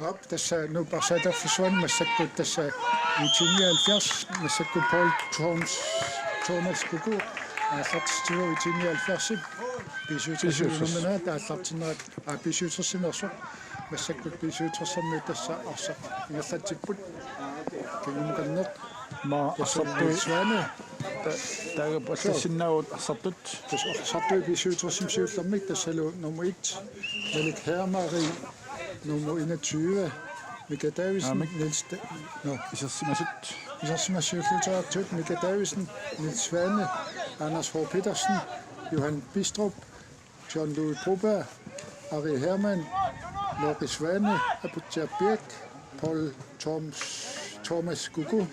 Op tässä nu Barsata forsvandt masakku tässä 1979 masakku Paul Thomas Kuku aallartistugu 1979 bisuutersuunumana taallartinnerat bisuutersinerso masakku bisuutersermi tässä arsa ingerlatsipput kingumukanneq ma assartui Svane taaga passinnaut assartut tässä arsartui bisuutersimsiullermik tassalu nummer 1 Melik Hermari nummer 21 Mika Davidsen Niels Isarsimasut Mika Davidsen Niels Svane Anders H. Petersen Johan Bistrup John Louis Broberg Ari Hermann Lori Svane Abutja Birk Paul Thomas Gugu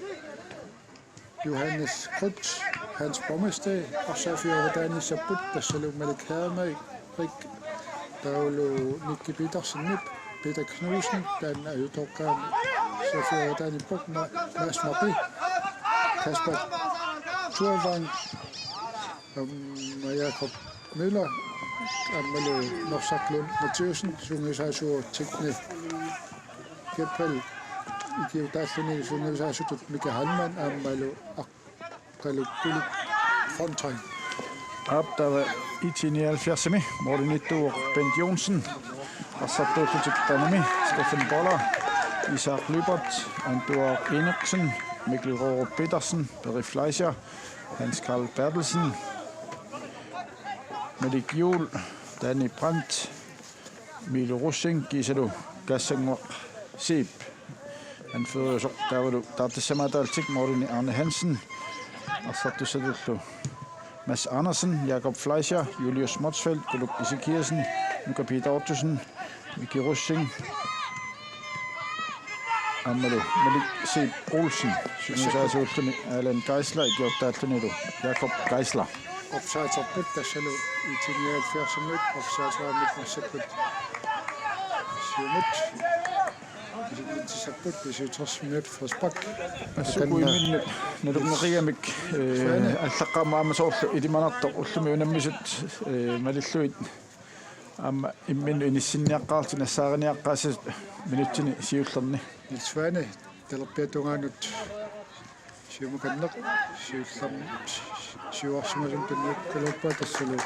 Johannes Krutz Hans Brommestad Safi Overdani Sabut Tassalu Malik Hermann Rik Daulu Nicky Petersen Peter Knudsen, Dan Ayutokan, Sofia Dani Bukma, Mads Marbi, Kasper Thurvang, Jakob Møller, Amalie Norsaklund Mathieusen, Sungesasur Tekne Kepel, Ikiudasini, Sungesasut Mika Halman, Amalie Akrelu Kulik Frontøj. Op, der var i 79 Morten Ittur, Bent Jonsen, Assartuututik Tanami, Steffen Boller, Isak Lybert, Andor Enoksen, Mikkel Rohrup Petersen, Berry Fleischer, Hans Karl Bertelsen, Medik Juhl, Danny Brandt, Milo Russing, Giselu Gassengwaq Siip. Han fører så der var du der til samadaltik Morten Arne Hansen, Assartuututillu Mads Andersen, Jakob Fleischer, Julius Motsfeldt, Golub Isikirsen, Nuka Peter Ottosen, Miki Russing, Amalu, Malik C. Olsen, Synusasuuttuni Alan Geisler, Gjortaaltunilu, Jakob Geisler. Opsaatsarput tassalu 1979 opsaatsaraamik massakkut siumut tissapput bisuutersiminut forspak Sukuiminnu naluneriamik allaqaamaama soorlu ilimanartoq ullumi unammisut malilluit amma imminnu inissinniaqqaartin assaariniaqqaasat minuttini siullerni Svane talerpiatungaanut siumukanneq siullermi siuarsimasum tanniuk kaluppa tassalu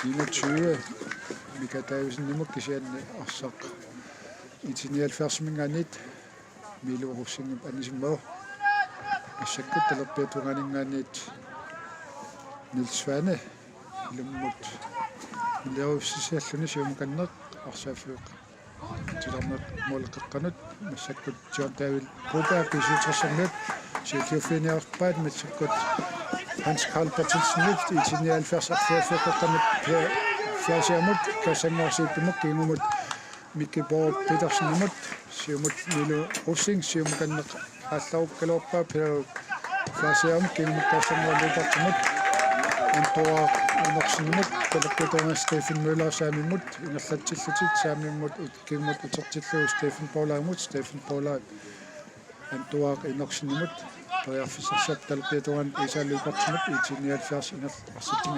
21 Mika Davidsen nimuk kisianni arsaq 79 mingaanit miluurussingum anisimmo assakkut talerpiatungaaninggaanit Niels Svane lummut Leuvsisalluni siumukanneq arsaafiuq tilarneq muleqqaqqanut massakkut John David Broberg bisuutersermiut siukiuffiniarpaat massakkut Hans Karl Bertelsen 79 arfiafiuqqaqqanut fiasiamut kassangaarsiippimuk kiingumut Mikki Borg Petersen imut siumut Milo Russing siumukanneq aallarukkaluarpaa pilu fiasiamut kiingumut kassangaarluupartumut Antoa Andersenimut talerpiatungaa Steffen Møller saamimut ingerlatsillutит saamimut kimmut utertillu Steffen Paulaimut Steffen Paula Antoa Andersenimut periarfissersap talerpiatungaan isaalluipartimut 79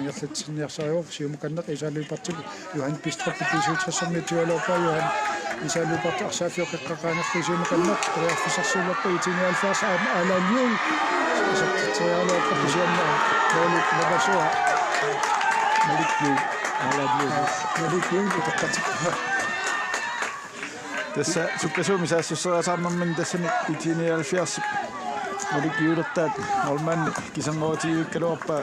ingerlatsinniarsaajor siumukanneq isaalluipartimut Johan Bistrup bisuutersermi tualuarpaa Johan isaalluipart arsaafiuqeqqaqaanerlu siumukanneq periarfissersuullerpa 79 Alan Trialuarpa kisianna Malik Nabasua Malik Juhl utaqqatikka tässä sukkasuumisaassussera saarnermin tassani 79 Malik Juhlertaat olmanni kisangootigiikkaluarpaa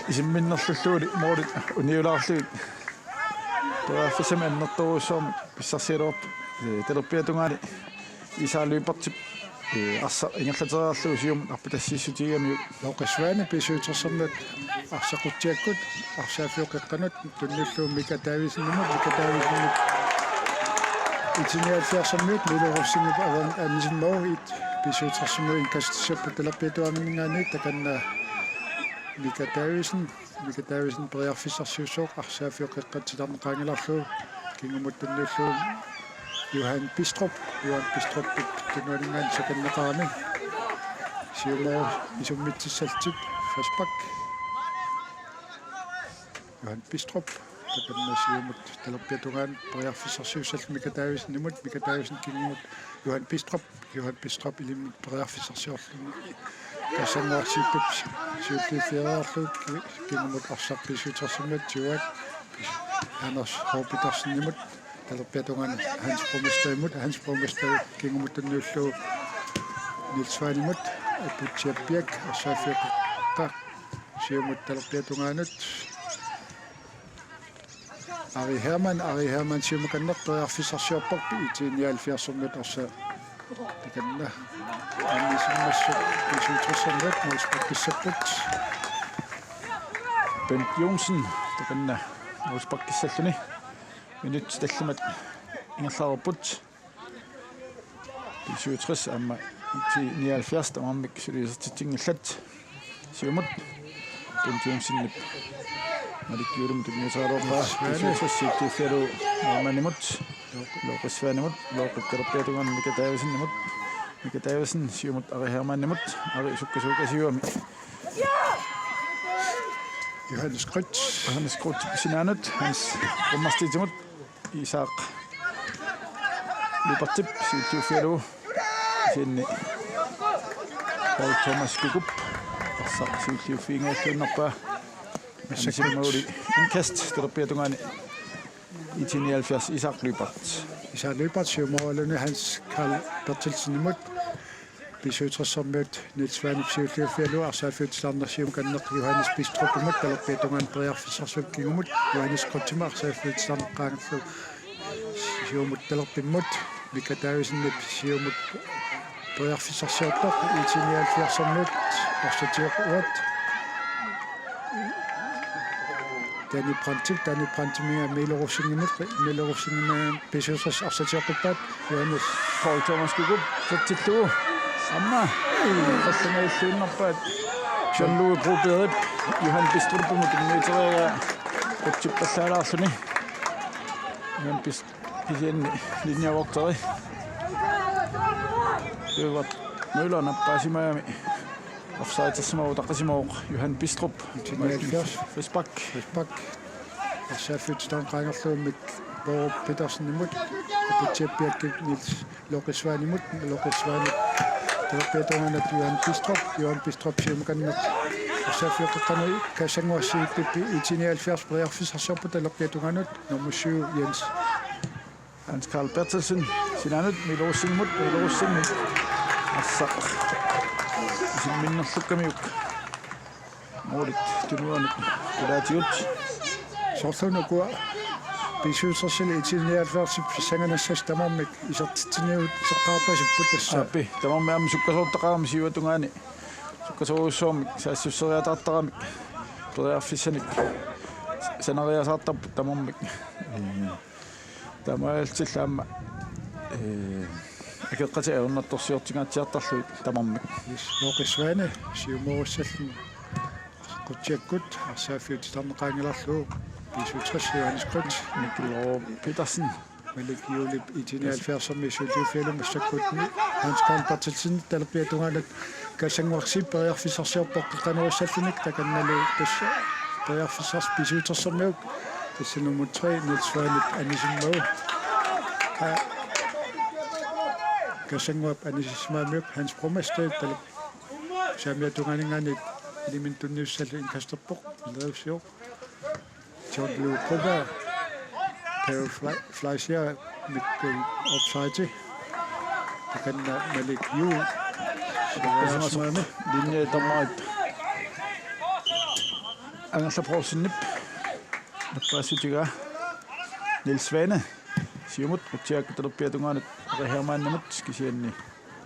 isimminnerlulluuli Morten uniulaarluit tuaffisami annertoruussormi pissarsialuarpa talerpiatungaani isaalluipartip Assa ingerlateriarlu sium arpitassissutiigami Lori Svane bisuutersermiut arsaquttiakkut arsaafiuqeqqanut tunnullu Mika Davidsen nimut Mika Davidsen 79 milurussingip avan anisimmoit bisuutersermiut inkastissappu talerpiatuangingaani takanna Mika Davidsen periarfissarsiussoq arsaafiuqeqqatilarneqaangilarlu kingumut tunnullu Johan Bistrup tunualingaan sakanneqarami siumo isummittissaltit Fasbak Johan Bistrup takanna siumut talerpiatungaan pariarfissarsiussall mikataavisen kingimut Johan Bistrup ilimut pariarfissarsiorluni kassanguarsiippip siuttiiffiaarluuk kingimut arsarpisuutersimmat juat Anders Horbitarsnimut talerpiatungaan Hans Bromestad kingimut tunnuullu Nils Svanimut Putsiappiak Assafiaqqa siumut talerpiatungaanut Ari Hermann siumukannertoriarfissarsiorporpi itiinialfiarsornut arsa takanna annisimmassu isuutersernet malspakkissapput Bent Jonsen takanna malspakkissalluni minut tallamat ingerlaarput isuuters amma itiinialfiars tamammik sulisertittingillat siumut Bent Jonsen Malikkiurum tunniusaaruarpaa isuutersiittiiffialu manimut Loqisvaanimut loqitterpiatungan mikataavasin siumut Ari Hermannimut Ari sukkasuukasiuami Johannes Krutz sinaanut Hans Rummarstitimut Isaaq Lupartip siittiuffialu sinni Paul Thomas Kukup Arsaq siittiuffiingaallunnerpaa Masakmauli inkast terpiatungaani itiinialfiars Isaaq Lüpart siumoaluni Hans Karl Bertelsenimut pisuutersermiut Nils Svanip siulliuffialu arsaafiutislarnersium Johannes Bistrupumut talerpiatungaan pariarfissarsukkingumut Johannes Kruttima arsaafiutislarneqqaangerlu siumut talerpimmut mikataavisinnik siumut pariarfissarsiortoq itiinialfiarsermiut arsatiuquat Dani Brantimia Milorussingimia pisuuters arsatiuqqippaat Johannes Paul Thomas Kukup tattillu amma qallanailluunnerpaat Jean-Louis Groberip Johan Bistrupumut inniitereega quttippallaalаарluni Johan Bistrupisianni linjavaqteri Yuvat Møller nappaasimaami offside-samavu taqasimauq Johan Bistrup Fasbak arsaafiutislarneqqaangerluummik Borup Petersenimut Putsiappiakki Nils Loqisvaanimut talerpiatungaanat Johan Bistrup siumukanneq arsaafiuqqaqqanu kassanguassiippi itiinialfiars pariarfissarsiorpu talerpiatungaanut normussiu Jens Hans Karl Bertelsen sinaanut Milorussingimut arsaq minnerlukkamiuk moolit tunuanut kulaatiut sorlunukua pisuutersili itiinialfiarsip sanganassas tamarmik isertitsiniut seqqaarpasipput tassa appi tamarmi am sukkasoortaqaami siuatungaani sukkasoorussuarmik saassуссериатартарамик pariarfissanik sanariasaartarput tamarmik tamaaltillaamma Aketqati unnattorsiortingaatiartarluit tamarmik Loqisvaane siumorussallu qutiakkut arsaafiutislarneqaangelarlu pisuuters Johannes Krutz Mikkel Petersen Malikkiulip itiinialfiarsermi suulliuffialum massakkutni Hans Karl Bertelsen talerpiatungaanat kassanguarsiip pariarfissarsiorpoqqanuassalluniq takannalu tassa pariarfissars pisuutersermiuk tassanumut 3 Nils Svanip anisimmagu kassanguap anisismaamiuk Hans Bromestad talep saamiatunganingaanit ilimin tunniussallu inkasterpoq ilausio John Blue Koga Theo Fleischer Mikkel offside takanna Malik Yu linje tammaip angerlaproorsinnip nappaasutiga Nils Svane siumut qutiakku talerpiatungaanat Ari Hermannimut kisianni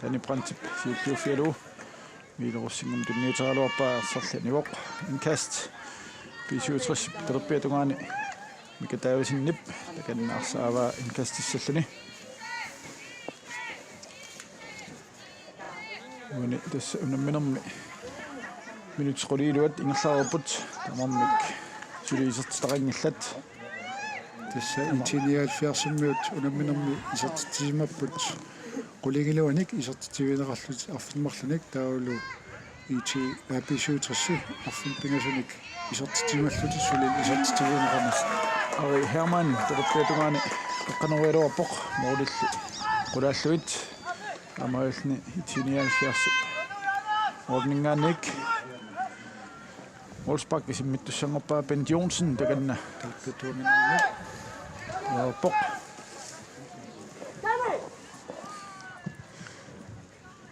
Dani Brandtip siulliuffialu Milorussingum tunniiteraluarpaa arsarlanivoq inkast pisuuterissip talerpiatungaani mikataavisinnip takanna arsaava inkastissalluni Uni tässä unamminermi minutsquliiluat ingerlaaruput tamarmik suliisertitaqangillat тасса итиниалфиарсиммиут унамминерми исертитсимаппут qulingilуаник исертитивинеқарлут арфинмарланик таулу ити аписуутэрси арфин пингасуник исертитималлути сулин исертитивинеқарнас ари Herman терпетугаани эққанеруапоқ моодилли qulaаллуит амаални итиниалфиарси орнинганик Wolfsbak isиммиттуссангорпаа Bent Jonsen таганна талпетуаминник яапоқ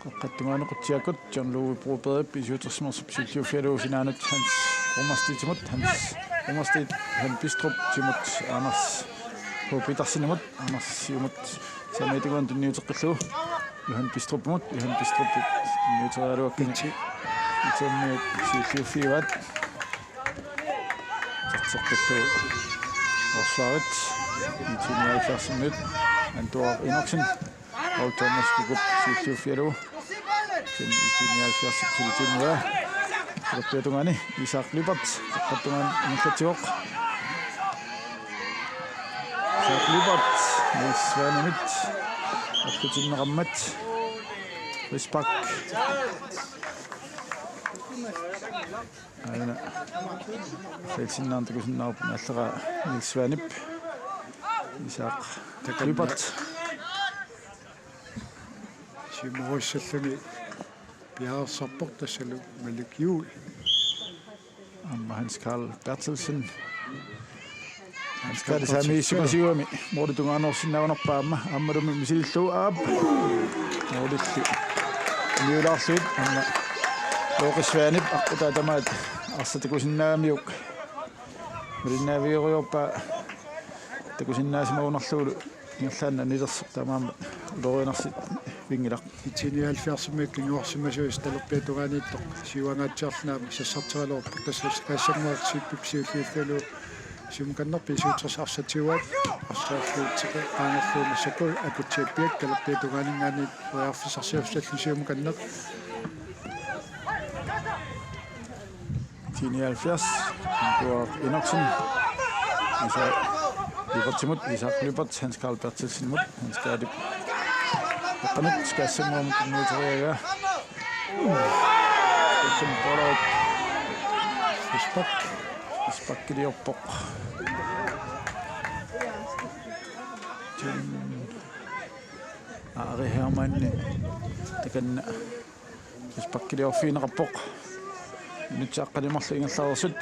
qaqattugaanoqutiakut John Louis Broberg isuutersimерсуп силлиуффиалуусинаанут Hans Romerstitимут Hans Romerstit han Bistrup timut Anders på Petersinimut Anders siumut самаитигуан тунниутеққиллуу Johan Bistrupмут Johan Bistrup ньютералуаккинчи итэмми силлиуффиуат Tsaqillu Osvaret итиниалфарсиммут Antor Enoksen og Thomas Gugup силлиуффиалу син итиниалфарситтулитимуа Раппетугани Isaac Libert qaqattugaan ималлатиоқ Isaac Libert Niels Svanemit артутиннеқаммат Wolfsbak Aina Felsinnaantikusinnaarpu allera Niels Svanip Isaac Libert симориссаллуни пиаарсарпор тассалу малик юул Amma Hans Carl Bertelsen Hans Carl sami sumasiuami mooritugaannersinnaunarpaamma ammalumi misillu aap moodilli miulaarluit amma Looqisvaanip aqutaatamaat arsatikkusinnaamiuk milinnaaviguyorpa takusinnaasimaunarluulu ingerlaanna nilersuq tamaamma uloriinarsit vingilaq итиниалфиарсиммиик кингуарсимасуис талерпиатуганииттоқ сиуангаатсиарлнаами сассартуалуорпу тассас каассангуат сиппипсиуллииффалу сиумканнерпи исуутсерс арсатиуат арсаарлуутсеқэ аангерлуу массаку акутсиаппиак талерпиатугаанингаани уярфисарсиуфсалли сиумканнер 79 Antor Enoksen Isaac Libertimut Isaac Libert Hans Carl Bertelsenmut Hans Gerdip Qanut skassammuamut nuuteriaga skassim polaat Wolfsbak kiliorpoq Ari Hermanni takanna Wolfsbak kiliorfiineqarpoq нутсааққалимарлу ингерлаарсут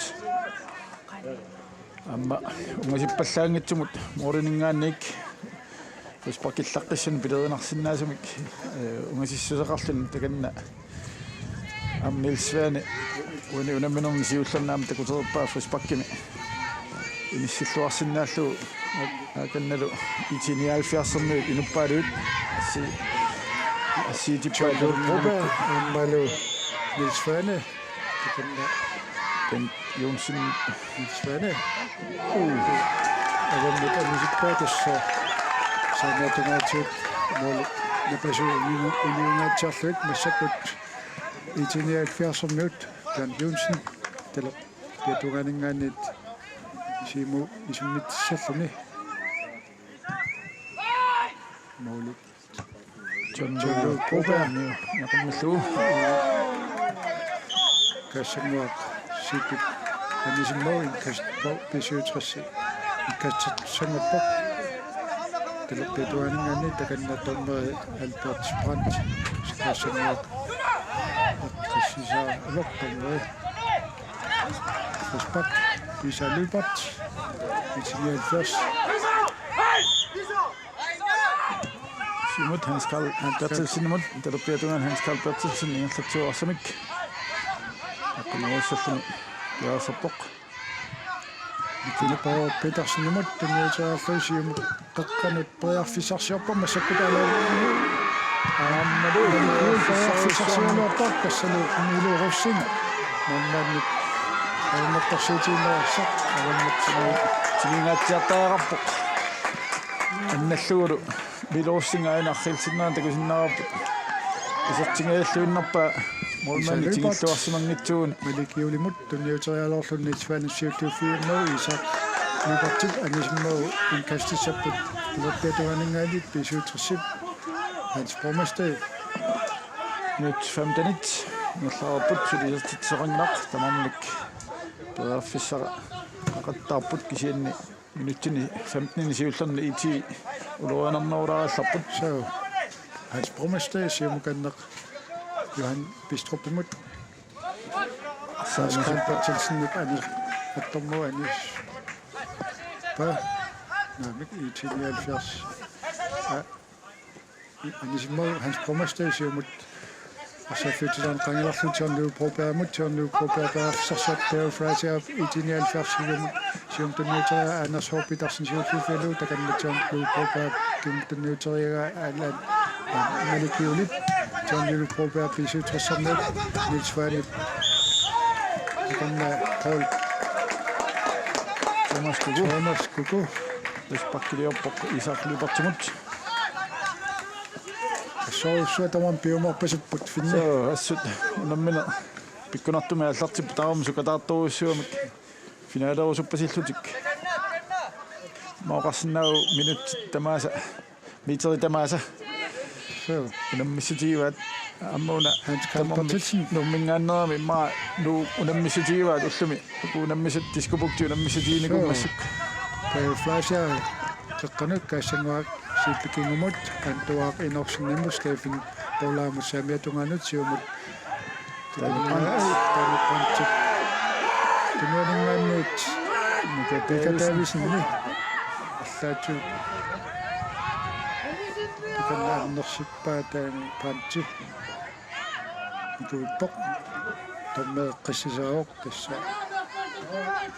амма унгасиппаллаангитсумут мооринингаанник Wolfsbak-иллаққиссун пилеринарсинаасумик унгасиссусеқарлун таканна аммилсваани уни унамминерни сиуллернаама такутерпаа Wolfsbak-кими иниссиллуарсинааллу аканналу итиниалфиарсерми инуппаалуит ассиитиппаалу аммалу нисфане Bent Jonsen Svane. Avan mit musikpaatassa saanatugaatsuut mol napasu uniungaatsaarluit massakut итиниалфиарсермиут Bent Jonsen тала пиатугаанингаанит симу исуммитсаллуни молу John Louis Broberg якуммаллуу кассангуак сиппип анисиммоин кастпо писуутэрси иккатсангаппо телеппитуанингаани таканна томмери Albert Brandt кассангуак кассиса локтоммери Wolfsbak Isaac Libert итиниалфиарс симут Hans Carl Bertelsenmut телеппитуан Hans Carl Bertelsen ингерлатсуарсамик аккумуассаллуни яасаппоқ Philippa Petersenimut tunniutaarluisium qaqqanut priarfisarsiorpa massakkutalaa aammalu priarfisarsiorpa kassalu miluurussin mammannik aammattarsiitiinnerssaq avammatsinu тигингаатсиартаарарпоқ анналлугулу милуурсингаанаррилсиннаан такусиннараппу исертингааллуиннарпаа молмани тигиллуарсимангитсуун маликиулимут tunniutarialorlunni Svanessuulluuffiimnau Isaac Liberty anismo inkastissapput pilotteetuaningaanit pisuutersip Hans Bromestad nyt 15 ngallarput sulisertitseqannaq tamamnik perafissara aqattaarput kisiinni minuttini 15 siullerni iti uluanarnerulaarallarput so Hans Bromestad siumukanneq Johan Bistrupimut Saskalpatilsennik ani attormu anis pa namik itinialfiars anismo Hans Bromestad siumut asafutilan qangilarlutiarniu propeamutsiarniu paraphrase itinialfiarsiumut siumtunniuteria Anders Horpitarsen siullufilu takannatsiarniu propea kimtunniuteriga alan malikiulit John Propia pisuutersarnuk Nils Vanip takanna Paul Thomas Kuku Pakkiliorpoq Isarliupartimut suataman piumorpasupput finni so assut unammina pikkunartumi allartip taarmusukataartoruissuamik finaalerusuppasilllutik maoqarsinnau minut tamaasa miteri tamaasa so unammissutiivaat ammuuna Hans Kalpartilsen nummingaannerami ma nu unammissutiivaat ullumi unammissut diskupukti unammissutiinikummassuk paraphrase qaqqanuk kaassanguaq sippikingumut antuaq inorsinnimus kaifin polaamus saamiatungaanut siumut tanipantik tunuaningaannut mikatavisinni allaatu tukannaannersippaataan panti ikuippoq tommeeqqissisaaoq tassa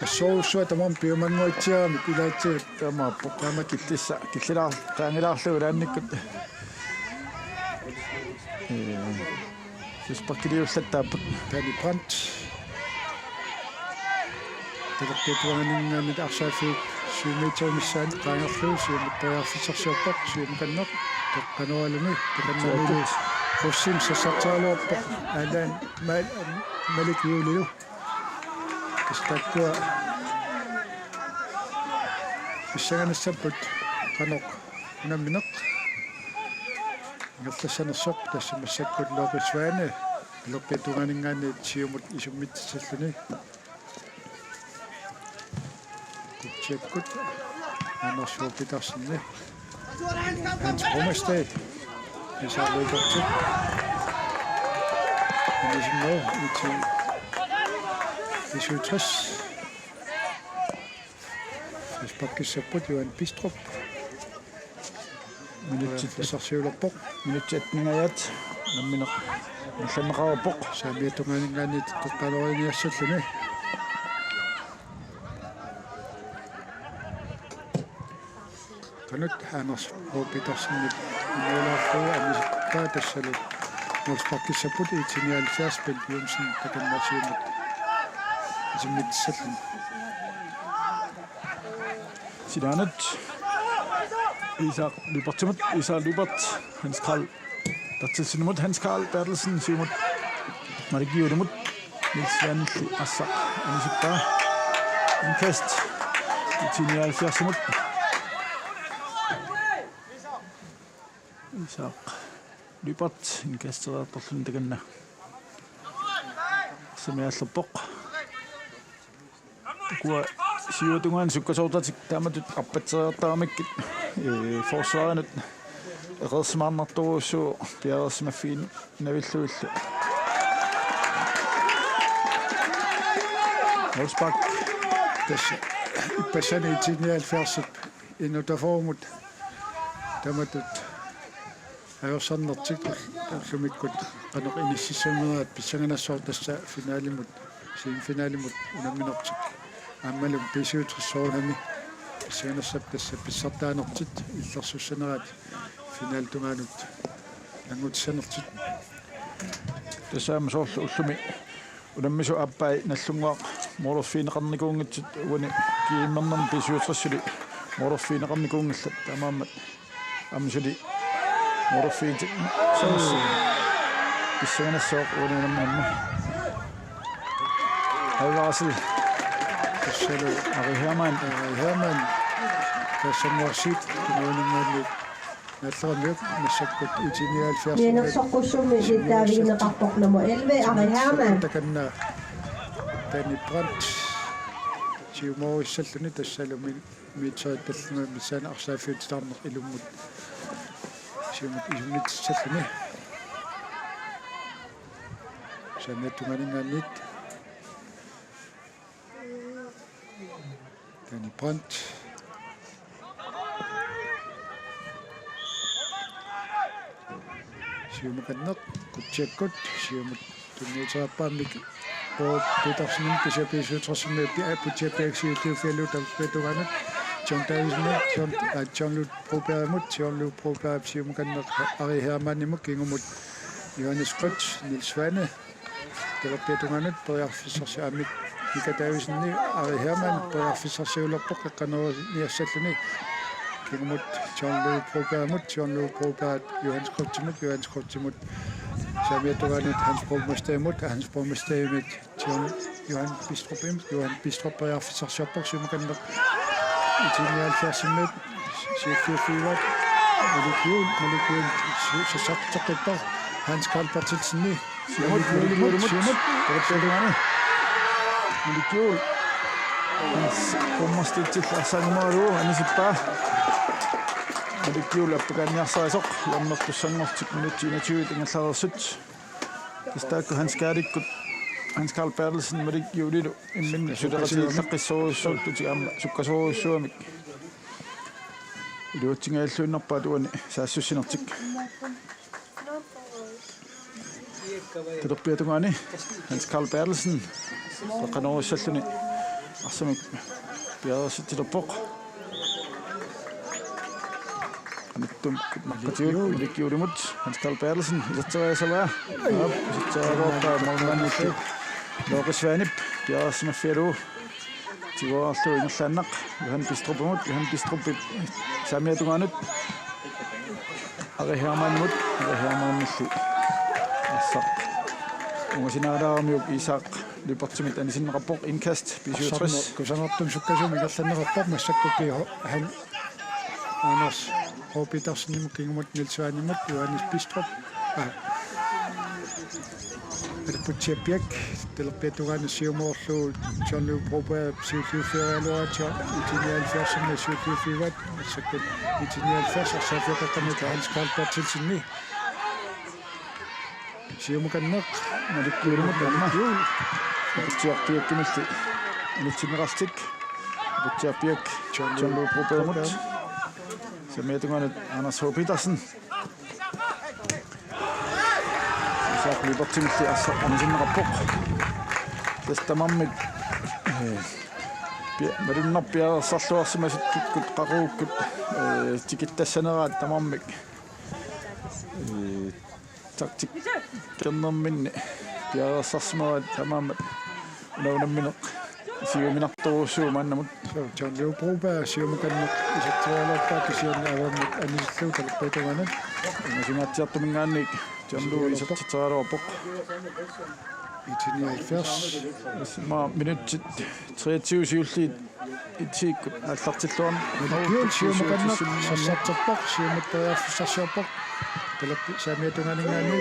assoussua piumanguitsiaamik ilaatsigut tamaappoq tamakillissa killilaar qaangilaarlugu laannikkut Pakkiliullattaapput tani pant talertetuanganingaanit arsaafiik suumiiternissaani qaangerluu siumuttajaarfisarsiorpoq suumukanneq teqqanualuni takannamili qussim sassartaaluarpoq alaan malikiulilu istakkua issaganissapput qanoq unammineq ngertassanersoq tassamassakkut looqissuaani lorpetuganingaanit siumut isummitsalluni kutsiakkut Anders Horpitarsenni Hans Bromestad isaaluikortik anismo iti isuutras pakkissapput Johan Bistrup sarsiulerpoq minuttiatningayat nammineq nallanneqaruppoq saamiatunganingaanit teqqaloriniassalluni kanut Anders Horpitarsenni inualaarlugu anisippa tassalu pakkissapput itinialfiarspil Jumsen takannasiumut isimmitsalluni Sidanut Isar Lubert Hans Karl Bertelsen Hans Karl Bertelsen siumut Marigiudumut Nils Vanilli assa anisippa inkast itinialfiarsimut Isar Lubert inkasteraartorlun takanna samiallerpoq kua siutungaan sukkasortatik taamatut appatseertaamikkit forsvaranut eqersmaarnartoruussuu piarersmaffiin navilluillu Wolfsbach tässä passani itinialfiarsip inutaformut tamatut ajorsannertik tallumikkut qanoq inississameraat pissanganassoor tassa finaalimut semifinaalimut unamminertik аммалу писуутрессоорнами синассап тасса писсартааnertit иллерсуссанерат финал тунгаанут ангутсанертит тассаама соорлу уллуми унаммису аппай наллунгуа морфинеқарникуунгитсут уани кииммернерм писуутрессули морфинеқарникуунгалла таамааммат амсули морфиит санс писсаганассоо уанинаммаамма аваасил тассалу Ari Hermann. Hermann тассангуарсит кинуунингаалли наллермиук нассаккут итиниалфиарсимат Нинерсоққуссуми ситтаавигинеқарпоқ nummer 11 Ari Hermann. таканна Danny Brandt сиумориссаллуни тассалуми митсаатталлуми мисаана арсааффиутитаарнеқ илуммут сиумут исуннитсаллуни саннатуманингааннит Danny Brandt сиумаканнеқ кутсиаккут сиумут тунниутеқарпааммик по Petersen кисаписуутэрсимми путиапиаксиуллууфиалу тавпетуганат John Davis John Lut Proberamut John Lut Proberab сиумаканнеқ Ari Hermann-имук кингумут Johannes Krutz Nils Svanne тавпетуганат периарфиссарсаамик Mika Davisni Ari Hermann периарфиссарсиулерпоқ эққанеру ниассаллуни кингумут John Lut Proberamut John Lut Proberab Johannes Krutz Samiyatuganit Hans Brogmestayimut Johan Bistrup периарфиссарсиарпоқ сиумаканнеқ итиниалфиарсиммит сииффиуфиуат моликиул сасартеққиппар Hans Karl Bertelsen Simut Terpetungani. Molekul. Kommastillarsangumaru anisippa. Molekul appakanniarsaarisoq lammertussanngortik minuttiinatuut ingallarissut. Istaakku Hans Karl Bertelsen molekjulilu immin suleqatiillaqqissuuruussuut tigaamma sukkasuuruussuamik. Iluutsingaallunnerpaa tuani saassussinertik. Terpetungani Hans Karl Bertelsen qanorussalluni arsamik piadersittilerpoq anittum makkatiut ilikkiulimut Hans Karl Bertelsen iserteriasalaa iserterialuorpaa mormanillu Loqisvanip piadersimaffialu tiguarlu ingerlaannaq Johan Bistrup Samiatunganut Ari Hermann-illu Ungasinaalaarumiuk Isak liportimit anisinneqarpoq inkast pisiutris kusangertum sukkasumi ikerlannererpar massakkuki han Anders H. Petersen kingumut Nils Svanimut Johannes Bistrup Puttiapiak telerpetugaana siumoorlu John Lut Proberab siulluufiarialuatia itinialfiarsinna siulluufiuat massakkut itinialfiarsarsaafiaqaqqamika Hans Karl Bertelsen siumukanneq malikkiulimut amma puttiarpiakkinilli anitsinneqartik puttiarpiak John Lut Proberab Samiatunganut Anders H. Petersen Isak liportimilli anisinneqarpoq tastamammik marunnerpiarersarluarsimasuttukkut qaruukkut tikittassaneraat tamammik taktik kernerminni piarersarsimeraat tamammat unaunammineq siuminartoruussuumannamut John Lut Proberab siumukanneq isattualuarpaa kisiannaavammut anisilluu telerpetuganat ngasimaatiartumingaannik John Lut isertiteraluarpoq itinialfiars ma minuttit 23 siulliit itsiikkut аллартиллуарни Molekul siumukanneq sassarterpoq siumutteriarfissarsiarpoq telerpi Samiatunganingaanni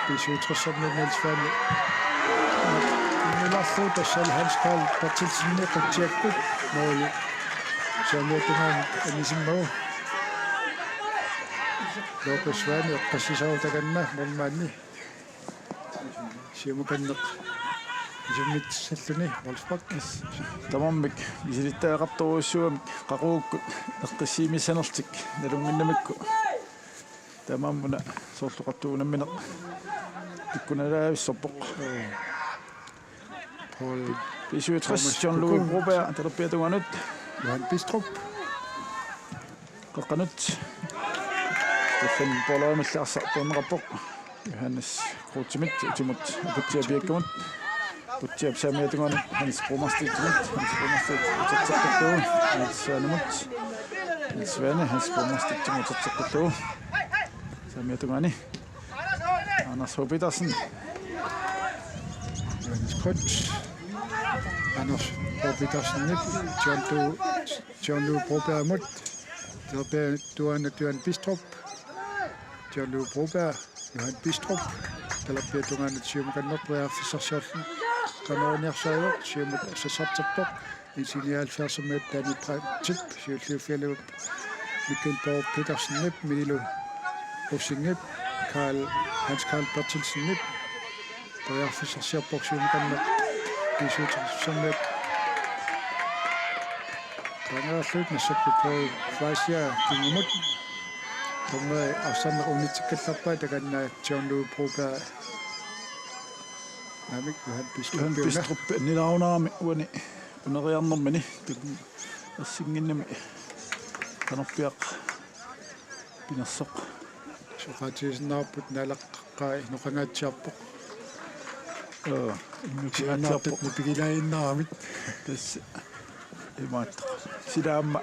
pisiutrissarni Nils Svanne Nilarlu tassal Hans Karl Bertelsen quttiakkut mooli Samiatungaan anisimmagu Loqisvaani eqqassisarutakanna mormaanni siumukanneq isummitсаллуни Wolfsburg tamammik isilittaaqartoruussuamik qaquukkut eqqissiimisanertik nalunginnamikku tamammuna soorluqartuunammineq tikkunalaavissarpoq Paul pisuutris John Lut Proberab terpetungannut Johan Bistrup qaqqanut Stefan Borlaamillarsaartuunneqarpoq Johannes Krutz utimut puttiapiakkumut puttiap Samiatunganut Hans Brogmestayimut uterteqquttuu Nils Svanne Hans Brogmestayimut uterteqquttuu Samiatungani Anders H. Petersen Johannes Krutz Anders Petersen John Lou Broberg mot Duan Bistrup John Lou Broberg Johan Bistrup Talapietungan siumukanner priarfissarsiarlu qanooniarsaayuq siumut sassartarpoq isiniaalfiarsumiut taani tip siulliuffialu Mikkel Borg Petersen Milo Rosingip Hans Karl Bertelsen priarfissarsiarpoq siumukanner Kisuutarsumiut Tangaarluut nassakku Fleischer kingumut Tomma afsanna unitikkallarpaa takanna John Lou Broberg Namik Johan Bistrup nilaunaami uani uneriarnermini assinginnami kanorpiaq pinersoq soqatiisnaarput nalaqqai noqangaatsiarpoq innukiaatiarpoq pigilainnaramit tass imaat silaamma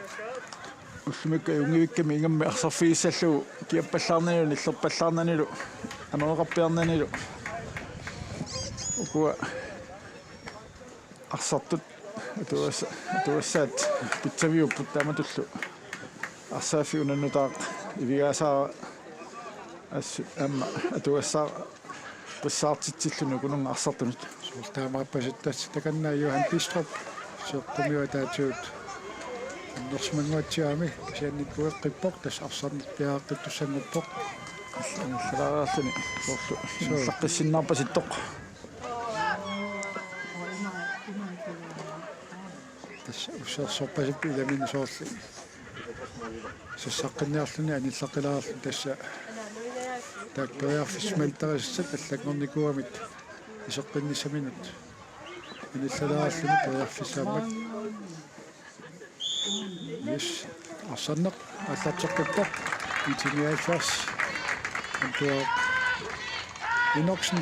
ullumikka jungivikkami ingammi arsarfiissallu kiappallarnanilu nillerpallarnanilu aneqarpiarnanilu ukua arsartut atuassaat pitsaviupput taamatullu arsaafi unannutaaq ivigaasaa amma atuassaa qissaartitsillunu kununga arsartunut taamaappasit takanna Johan Bistrup soqqumiutaatuut норсмангуатсиами кисианниккуэққиппоқ тас арсарниппиааққиттуссангуппоқ аллаараллани соорлу саққиссиннаарпаситтоқ тас уссерсорпасиппи иламин соорли сассаққинниарлуни аниллаққилаарлу тасса таакпериарфисмалтариссат аллакнорникуамит исеққиннисаминут аниллалаарлуни периарфиссаамат Yes, asannak allatseqqippoq itiniaalfars antua inoksen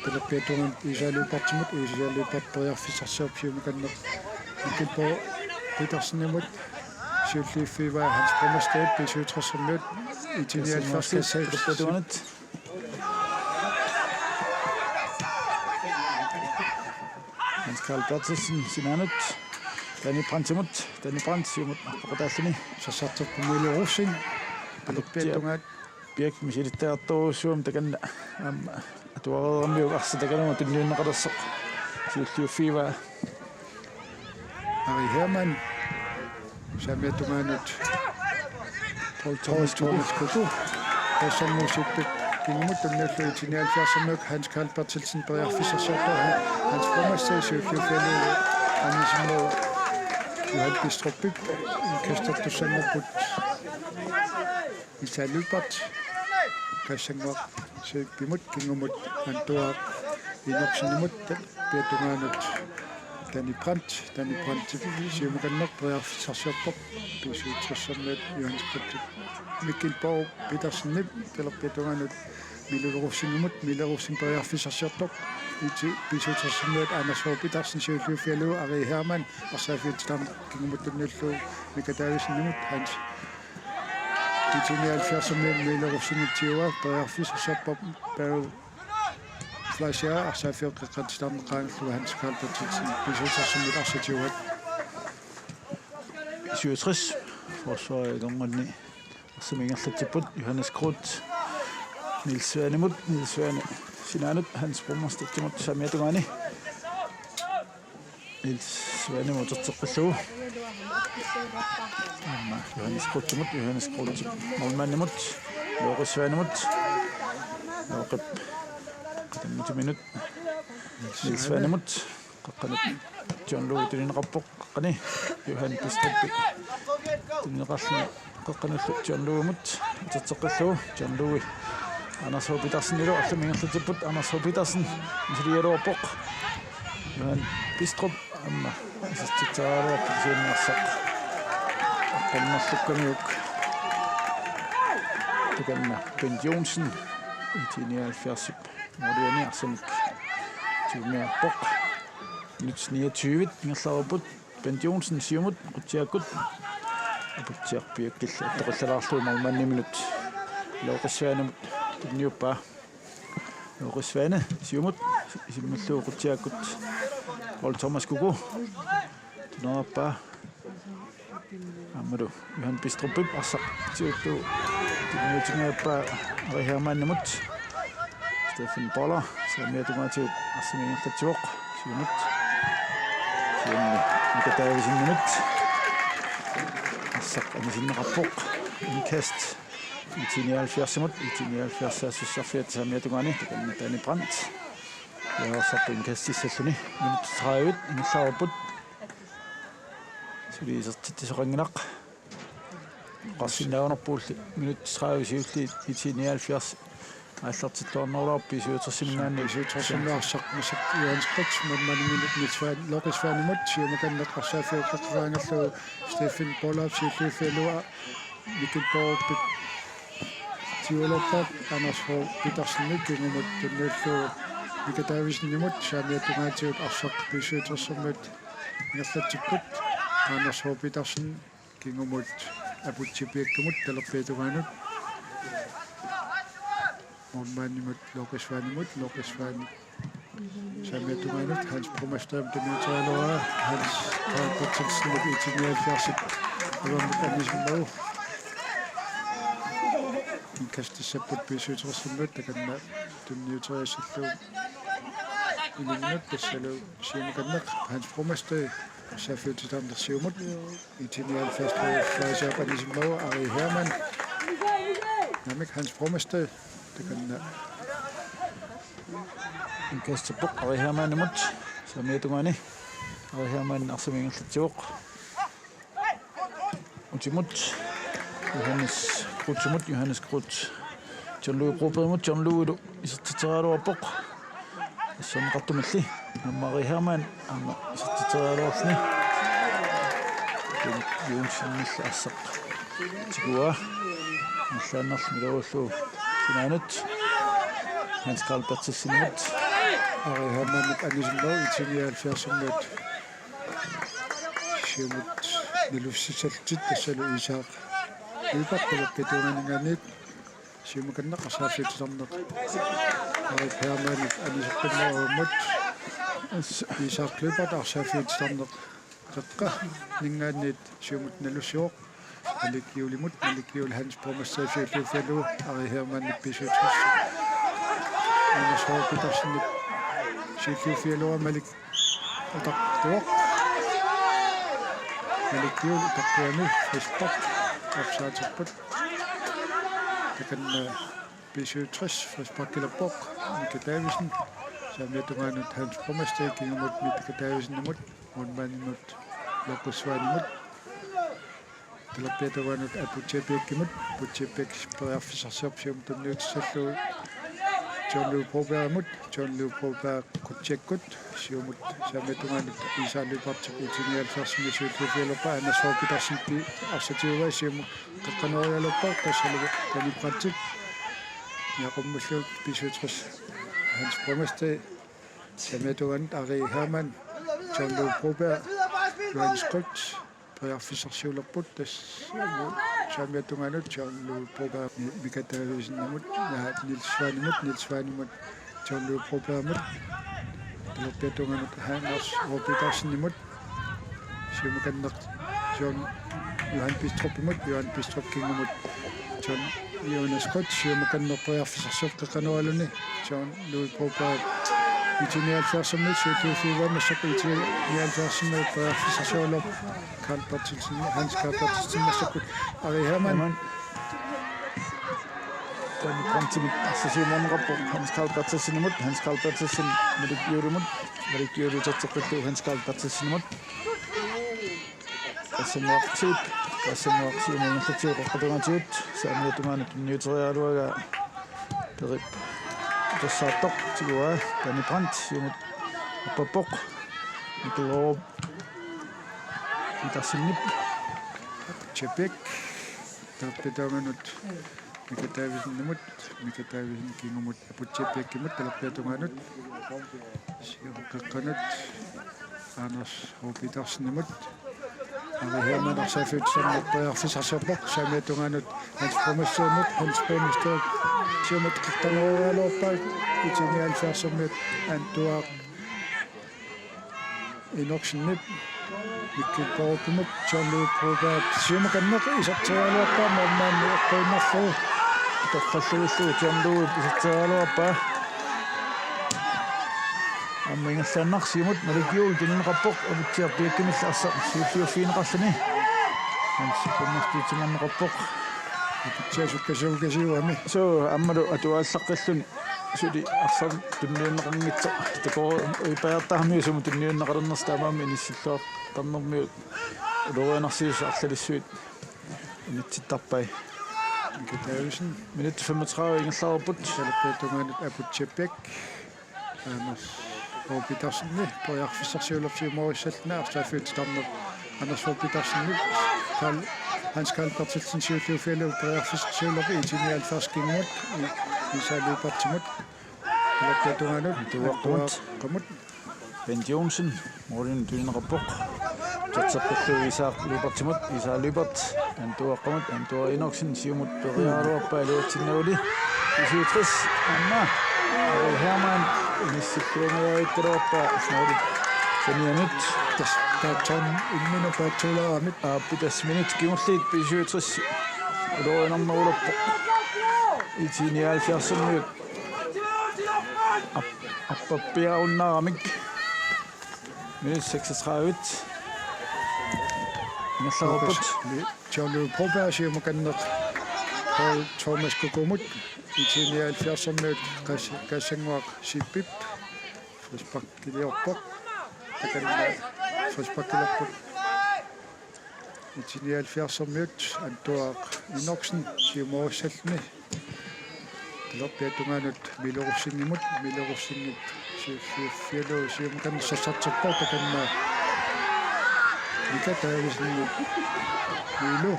pelappiatungan isaaluupartimut isaaluuparperiarfissarsiarpiumukanneq Mikkel Petersenimut siulliiffiiva Hans Brummerstedt pisuutrassermiut itiniaalfars kassailuppatunat Hans Karl Bertelsen sinanut Danny Brandt siumut poqataalluni sassarterpumili Rosing pelappiatungat piak misilittaartoruussuum takanna amma atuareermiu arsatakanuma tunniunneqalersoq siulliuffiiva Harry Hermann samiatungaanut Paul Thomas Kutu tassammuusippik kingumut tunniullu itiniaalfiarsermiuk Hans Karl Bertelsen periarfissarsiortor Hans Brummerstedt siulliuffialu annisimo Johan Bistrup kastartussannarput isaalupart kassangor sippimut kingumut antuaq inoksinimut piatungaanut Danny Brandt siumukanner periarfissarsiorpoq pisuutrassermiut Johannes Mikkel Borg Petersen pelerpiatungaanut Mille Rosing periarfissarsiortoq pisuutrassermiut Anders Petersen siulliuffialu Ari Hermann arsaafiutitam kingumuttunnullu mikataavisinnimut Hans itiniaalfiarsermiut Mille Rosing tiuwa periarfissarsiorpoq Paul Fleischer arsaafiuqqeqqatitarneqaangallu Hans Karl Bertelsen pisuutrassermiut arsatiuat 67 forsvaret arsumingerlatsiput Johannes Krut Niels Svane sinanut Hans Brummerstedt samiatugaani Niels Svane motorteqqallugu amma Johannes Krut molmannimut Loris Svanemut loqip 5 minut Niels Svanemut qaqqanut John Lou tininaqarpoq qaqqani Johan Bistrup tininaqarluni qaqqanullu John Loumut terteqqallugu John Lou Anders Petersen nilu arlumingerlatiput Anders Petersen misilialuarpoq Johan Bistrup amma assistitaaruarput siunnersaq qannerlukkamiuk takanna Bent Jonsen itiniaalfiarsip moriani arsamik tiumiarpoq nyt 29 ngerlaruput Bent Jonsen siumut qutiakut aputiarpiakkilla toqallalaarluuma 10 minut Loris Svanemut tunniuppa Loris Svane siumut isimmalluuqutiakut Paul Thomas Kuku tunarpa amaru Johan Bistrup assaq tiullu tinuutingaappa arihaamaannamut Stefan Poller saamiatugaatiut arsimingertatsuoq siunut siunni mikataavisinninut assaq anisinneqarpoq inkast 1970 saamiatugaani takanni Brandt yaasarpu inkastissalluni minut 30 ingerlaaruput suliisertittisoqanginaq qarsinnaaunerpuulli minut 30 siulli 1970 аллартиллуарнерлаарпи сиутерсимингаанни сиутерсимнаарсақ масақ юансқат маммани минут нитсваан лоқисваанимут сиумаканнеқарсаафиуқаққаангерлу Стефан Поллер сиуллуффелуа Mikkel Borg тиолоппат анасфо питерсинник кингумут туннуллу Мика Дависнимут саамиатунгаатиут арсақ писуутерсэрмут ингерлатсиккут анасфо питерсин кингумут апутсипиаккумут талерпиатугаанут Månmanimut, Lokesvanimut, Sametumanut, Hans Promastam, Demetrialoa, Hans Carlpattelsen, med 1979, Anismo. En kastesaput besøgtræsummet, der kan Demetriasillu. En minut, der salg Siemaganak, Hans Promastam, Safetutam, der Siumut, 1979, Flasher, Anismo, Ari Hermann. Namik Hans Promastam. inkastappoq arihaamaanamut saamiatugaani arihaamaanna arsimingerlatiuq utimut Johannes Krut John Louis Grubermut John Louis isertiteraluarpoq assonqartumalli amma arihamaan amma isertiteraluarni yuunsinnilla assaq tigua нэллааннарл милавуллуу кинаанут Hans Carlpattelsenmut Arihaamaannik анисиммау 1970 сиумут нилуссисаллтит тассалу исаақ ипарталерпитуунанингаанит сиумаканнеқарсааффитсарнеқ Arihaamaannik анисеққиммарууммут исаақ клипат арсааффитсарнеқ қеққа нингаанит сиумут налуссиоқ Malekjulimut, Hans Promassafiulluuffalu, Arihaamaannik pisuutrus. Anders Hård Petersennik siulluuffialua Malik utaqtuoq. Malekjul utaqtuanu frispaq afsaaterput. Takanna pisuutrus frispaqqilerpoq Mika Davisen. Saamiatugaanut Hans Promassafiulluuffalu kingumut Mika Davisenamut, Månmanimut Loqusvaanimut. Талаппиатаванут апутсипиаккимут путсиппик периарфисарсиорпсиум тунниутиссаллу John Louis Probermut John Louis Prober кутсиаккут сиумут сааматунгаанут исааллипартик 1970 сиуллуффиалерпа анасоопитарсинпи арсатиува сиуму қеққанориалерпа тассалу танипратик яқуммуллуут писутрис Hans Promastam сааматунгаанут Ari Hermann John Louis Prober Johannes Krut Perfisersiulerput tas saamiatungaanut John Louis Prober mikataavisinamut Nils Svanimut John Louis Probermut talappiatungaanut Hans Petersenimut siumakanneq Johan Bistrup kingumut John Jonas Krut siumakannerperiarfisersiup qeqanualuni John Louis Prober 1970 сиуллуффиуамассақу 1970 перфисерсиолоп Carlpattelsen Hans Carlpattelsen массақут Ari Hermann тани контимит ассасиуморнеқарпо Hans Carlpattelsenimut Hans Carlpattelsen Malekjuulitatseqqillu Hans Carlpattelsenimut кассамуарсиумингерлатиуққатугатиут саамиатунгаанут ньютериалуага перип тассааттоқ тигуа Danny Brandt сиумут аппаппоқ Николоо питерсиннип чепек талаппитааманут Mika Davisen kingumut апутсиппиаккимут талаппиатунгаанут сиумаққанут Anders Hård Petersenimut Her man også født som et bærfisasjabok, som tunganut hans promotionut, hans promotion, som et ktanoverloppa, itini alfarsummet, antuaq inoksinit, ikkipautumut, John-Louis siumakannak isatsealuappa, mamman qoinnarru, toqqalluullu John-Louis isatsealuappa. Аммингаллааннарсимут наликиул тиннеқарпоқ авутсиарпиаккимиллаарса сиуффиинеқарлани ансиппаммартиитингернеқарпоқ ипитсиасуккасуугасиуами со аммалу атуааллаққаллуни сули арсар тунниуннеқангитса такоо ипаяртаами суму тунниуннеқалернерстаамаами иниссиллуар тарнермиут улорианарсиуса арлалиссуит инитситтарпай гитаависн минут 35 ингерлаарпут салаппаатунгаанут апутсиппак анас Petersenni pojarfissarsiullersiumorissalna arsaaffiutarner Anders Petersenni Hans Kalbertsen siulluufialu pojarfissarsiullerpi itinialfarskingmut isaaluupartimut kalakkatunganut tuaqqamut Ben Johnson Morten Dynerepoq tatsaqqullu isaaluupartimut isaalubert antuaqqamut antua inoksin siumut periaaluarpa aluatsinnauli 27 amma Hermann Nissikkuungaitterooppa snoodit senianut taatsan imminupaatsulaamit aappitas minut kiulliit pisuutris uloinerneruluppo itiniaalfiarsunnuyut appappiarunnaaramik minut 36 ngerlaruput Charlie Probersiumukanneq Paul Thomas Kukumut itiniaalfiarsunnuyut kassanguaq sippip frispakiliorpoq takanna frispakilapпут itiniaalfiarsunnuyut antuaq inoksen siumorissallni tilorpiatungaanut milerussingit siuffialu siumkan sassartippo takanna mikataavisninnut milu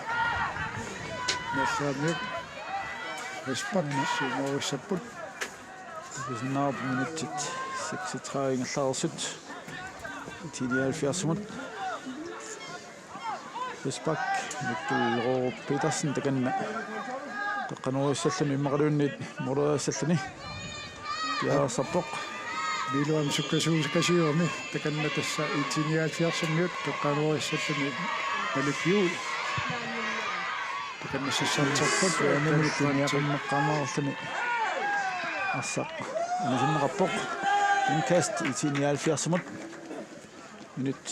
nallaamiuk Respekt siumorissapпут Visnaap minutit 36 ingerlaarsut itiniaalfiarсумут Respekt Mikkel Petersen takanna taqqanuussallami imмaqaluunniit muluassallani piarsarpoq biluam sukkasuuskasiuami takanna tassa itiniaalfiarsumiut taqqanuussallami malikkiu takanna sassartarput anamilliaqammeqqamaarluni ассақ анисиннеқарпоқ инкаст itiniaalfiarсумут минут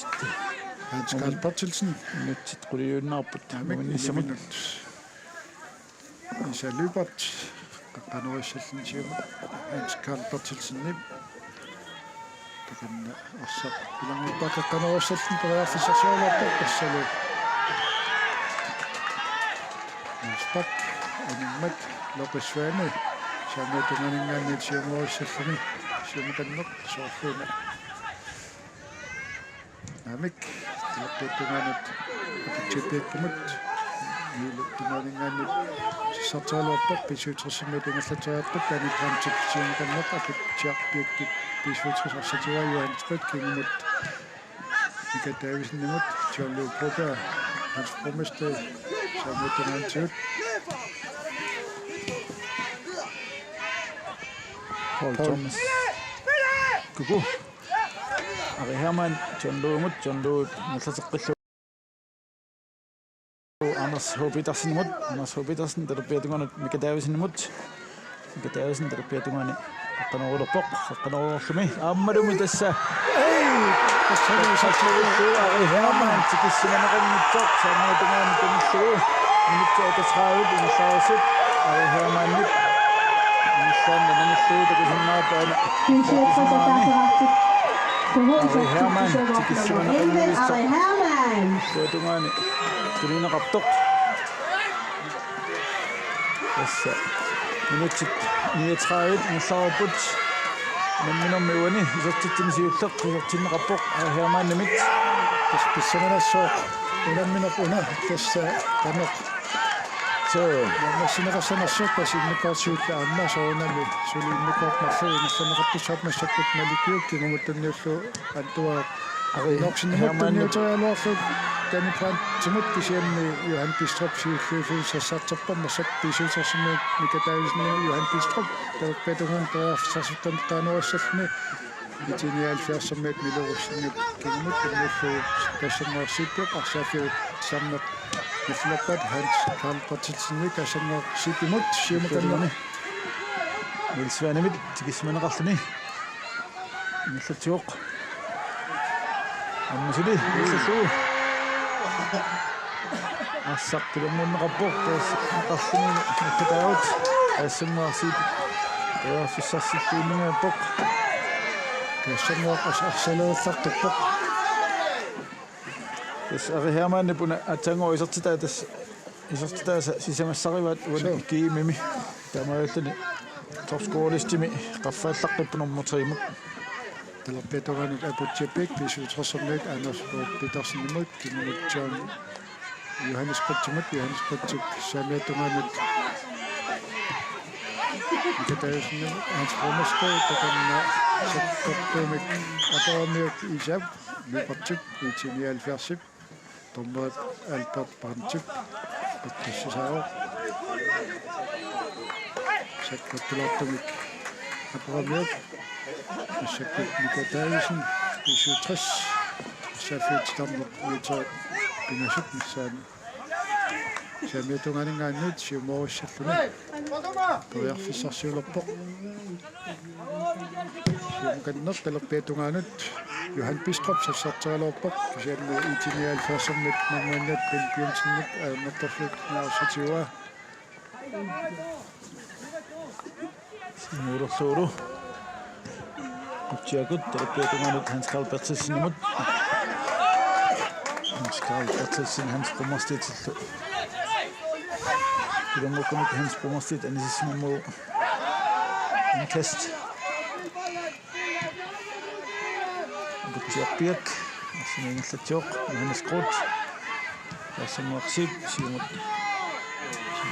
Hans Kalbertsen минут қулиууннаарпут миниссамут исалубат қануиссаллинсиума Hans Kalbertsen таканна ассақ пилангиппака қануиссаллин периарфиссарсуалуарпоқ тассалу Спак аниммат лоқисваани Самматунганингааниит сиуморissalluni сиумаканнеқ соорлуна намик тилэттунгааниит апитсипиаккумут юлуттунганингааниит сартаалуарпақ писуутэрсиммут ингаллатааппут танитрантик сиумаканнеқ апитсиарпиаккит писуутэрсарсатуаюаанитпат кингумут микатаависиннамут John-Louis Prober Hans Promeste самматунгаантиут Paul Thomas Kuku Ari Hermann John-Louis ngallasеққиллу Anders Petersen тарпиатунгонут микатаависиннамут микатаависин тарпиатунгони аққанерулерпоқ аққанерулерлуми ааммалуми тасса Ari Hermann тикиссиманеқарнитсоқ самматунгаани тамиллугу минутсаатасраавит инсаасут Ari Hermann Ari Hermann tikissuanaqalluissa tuatungani tulineqartoq tassa minutit 39 ingerlaarput намминэрмиуани исертитсимисиуллеқ исертиннеқарпоқ Ari Hermann намит писсаманассоо унамминеруна тасса танеқ Massinaqarsanarsuuppas inniqarsuulla amma soonami suliinniqormarluu innersaneqartussaapmassakut malikiuk kingumuttanniullu antua Ari Hermann Danny Brandt timut kisianni Johan Bistrup siulluusuusassartarparma sappiisuusarsimi mikatavisni Johan Bistrup tauppatungan taarsarsuttan qaanuassallni itinialfiarsammiit milurussiniup kingmut innullu kassanngorsiippiuq arsaafiu samneq niflappat Hans Karl Bartitsinni kassanngorsiippimut siumukannerni Nilsvaanimit tikismaneqarluni nillatiuq аммасили ниллу ассартулэрнуннеқарпоқ таас нақарлуни наккатаавут ассаммаарсиит яаффиссарсиллууннигааппоқ тассаммоқ арсалууллартуппоқ тас арихаамаанни пуна атсангоо исертитаа тас исертитааса сисамассариваат уна киимими тамааллани торскуулистими qaffaallarqippunэрмутримут Talapetoranut aputjepik pisuutrassernuit Andersborg Petersenimut kimut John Johannes Kottimut Johannes Kottik saamiatunganut ikatausnum Hans Bromersko takanna sakkortumik atormiuk isab mipartik itinialfiarsip tommat Albert Brandt tassisaaru sakkortulartumik atormiuk Sakket Mikataisen i 67 Safet stammer meter binasuk missan Saamiatunganingaannut siumorissalluni Tojarfissarsiulerpoq Siumukanner talerpiatungaanut Johan Bistrup sassarteralerpoq kisiannu itinialfiarsermit mammuannat Bill aammattorfut naarsatiua Simulerluulu Utjagut talerpiatungaanut Hans Karl Bartitsinimut Hans Karl Bartitsin Hans Bromerstitillu Pilumukkunut Hans Bromerstit anisissimammu inkast Utjarpiak assiningallatiuq Johannes Groth assammuarsiip siumut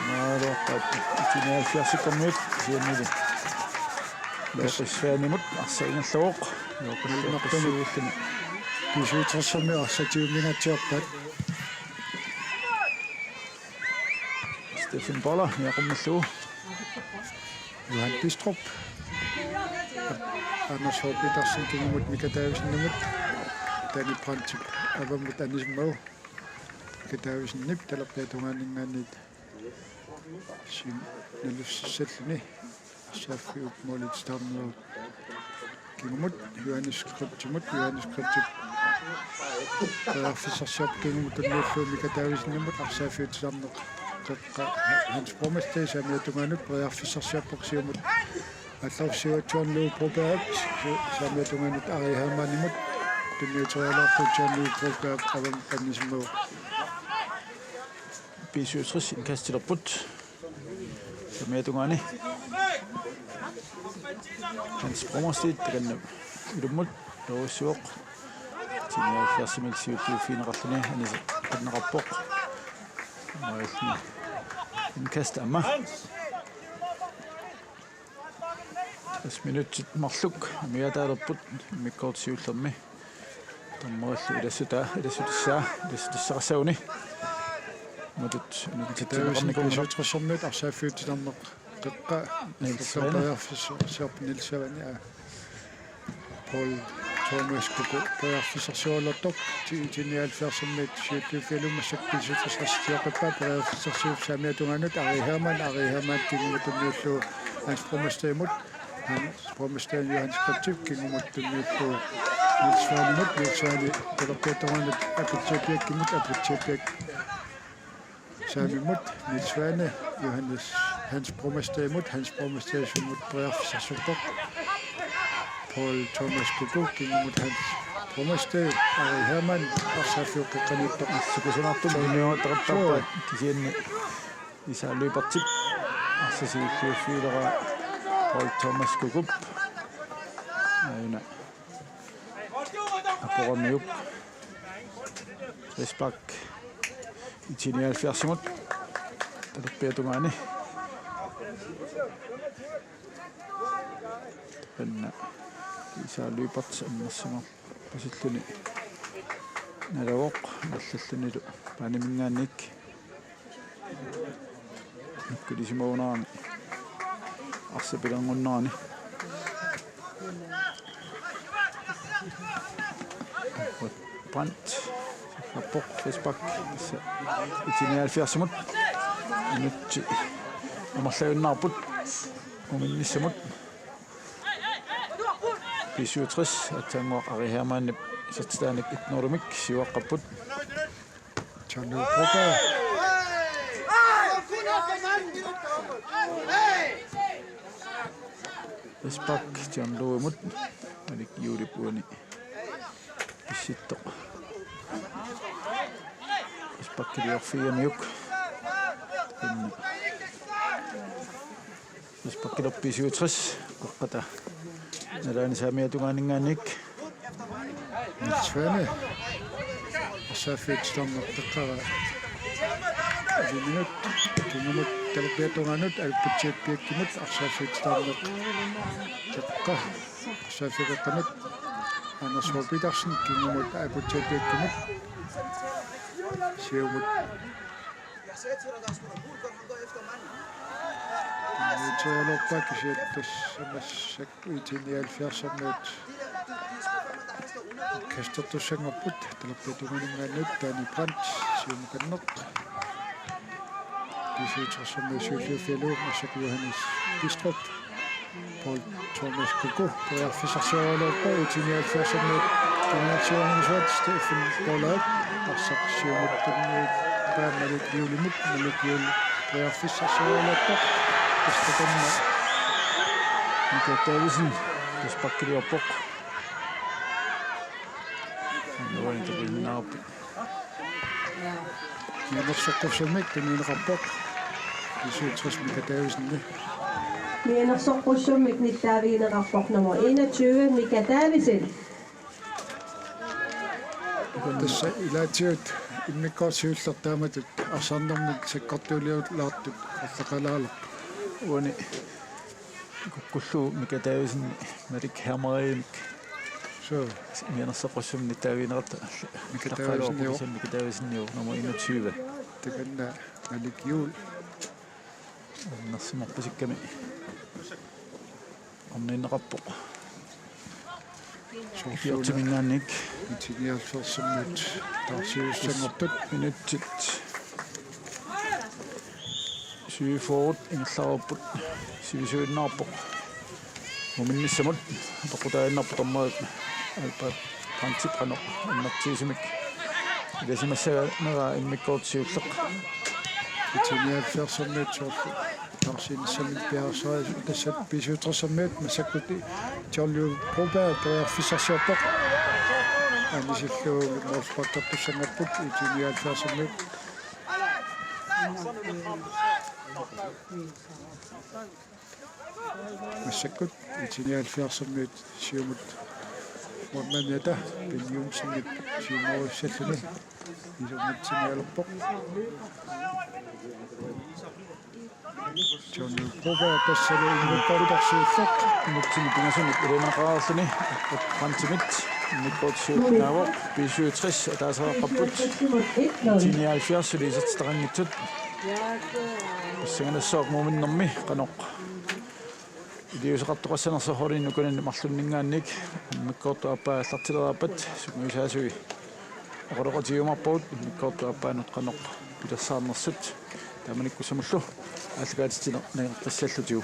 maaluaqqaat itinialfiarsikkammiut siannili Loqisfaanimut arsaingalluuq loqilluuqissuulluni pisuutrassermi arsatiuminatiorpat Stefan Boller yaqummallu Johan Bistrup Anders H. Petersen kimut mikatavisnimut Danny Brandt avamut anismau mikatavisnip talerpiatunganingaannit sim nalussalluni Saffiup molit stammer kimut Johannes Kottimut Johannes Kottik Fissarsiap kimut nullu mikatavisnimut arsaafiut stammer Hans Bromerste saamiatungaanut Fissarsiappoq siumut алларсиуат John Lou Proberg saamiatungaanut arihaamaanimut pinniuterialartu John Lou Proberg avam annismau P67 inkastilerput saamiatungaani Hans Bromerstit takanna ilummut loorissuoq tinialfiarsimil siulluufiineqarluni anisa qanneqarpoq maallni inkast amma 5 minutit marluk miataalerput mikkoortisiullermi tammerallu ilassutissaqassauni matut pisuutrassermiut arsaafiut stammer qeqqa nilsavani Paul Thomas Kuku Pojafissarsiuallertoq itinialfiarsermiit siulluufialumassak pisuutrassastiaqippa Pojafissarsiup saamiatungaanut arihaamaat kingutunniullu Hans Bromersteimut Hans Bromerste Johannes Kottik kingumat tunniullu Nilsvaani talerpiatungaanut aputjepiak saamimut Nilsvaani Johannes Hans Bromersteimut Hans Bromerste sumut Pojafissarsupoq Paul Thomas Kuku kingumat Hans Bromerste arihaamaat arsaafiuqqeqqaniippoq sukusunartum miuatartarpa kisianni isaalluipartip arsasiilluuffiilera Paul Thomas Kukup aina aporamiup Respak itinialfiarsimut talerpiatungaani anna isaalluipart ammassama pasilluni Nalawok allallunilu paanimingaannik nukkulisimagunaami arsapilangunnaani Brandt rapport Frisbak itinialfiarsamut nutsi amarlaunnaarput uminnissamut 67 atsanguaq arihaamaannip satstaanik itnorumik siuaqqapput John Proba Frisbak Janluumut alik juulipuani issitto Frisbak liorfianiuk Frisbak loppi 67 qaqqata nalaani saamiatungaaningaanik Svane Safet stammerteqara 1 minut kinumut talpeetunganut alputseet piikkimut arsafet stammer teqqa safeqeqqanut anaswopitarsin kinumut alputseet piikkimut siumut Tjoloppak siettas samassak uitinialfiarsamut Kastatussangapput talappeetunganingaannut taani Brandt siumukanneq Pisuutersammuusuulluufialuum Assak Johannes Bistrup Paul Thomas Kuku Pojarfisarsiorluuppa uitinialfiarsamut Generationsvat Stefan Pollard Assak siumuttannuut paamalik juulimut malukjuul Pojarfisarsiorluuppa Kastatanna Mika Davidsen Frisbakkiliorpoq Nuani tapuinnaarpu Mianersoqqussamik tamiineqarpoq Pisuutris Mika Davidsen Mianersoqqussumik nittaavigineqarpoq nummer 21 Mika Davidsen. Tässä ilaatiut immikkoorsiullertaamatut arsaarnermut sakkortuuliut laartut allaqalaala uani kukkullu Mika Davidsen Malik Hermerinik so mianersoqqussumni taaviinerata Mika Davidsen Mika Davidsen nummer 21 takanna Malik Juul narsimorpasikkami orniinneqarpoq Piortimingaannik itinialfersammut tarsiussangertut minutsit syforut ingerlarupput sivisuinnaarpoq muminnissamut toqutainnaarput ammaat alpaat transitqanoq annartiisumik ilasimassaga immikkoortisulleq itinialfersammut soorlu tarsinissamit piarsaas tassat pisuutersammiut massakkuti John Proba Pojarfisarsiorpoq anisilluu morspakkartussangapput itinialfersammut massakut itinialfersammut siumut Mormaneta Benjumsennip siumuussalluni isummatsinialerpoq John Proba tassalu immikkooritarsiulleq mutsini pingasunit ilinaqaarluni Brandtimit immikkoortisiullinaawoq 67 ataasaqapput tinialfiarsuliisatstaqanngitsut ussanganassoq muuminnermi qanoq iliuseqartoqassanersorhorinnukunanni marlunningaannik immikkoortu appaallartileraapat sukuisaasui oqoloqotiumarput immikkoortu appaanut qanoq pilersaarnersut taamanikkussamullu аллагаатитина нагертассаллутигу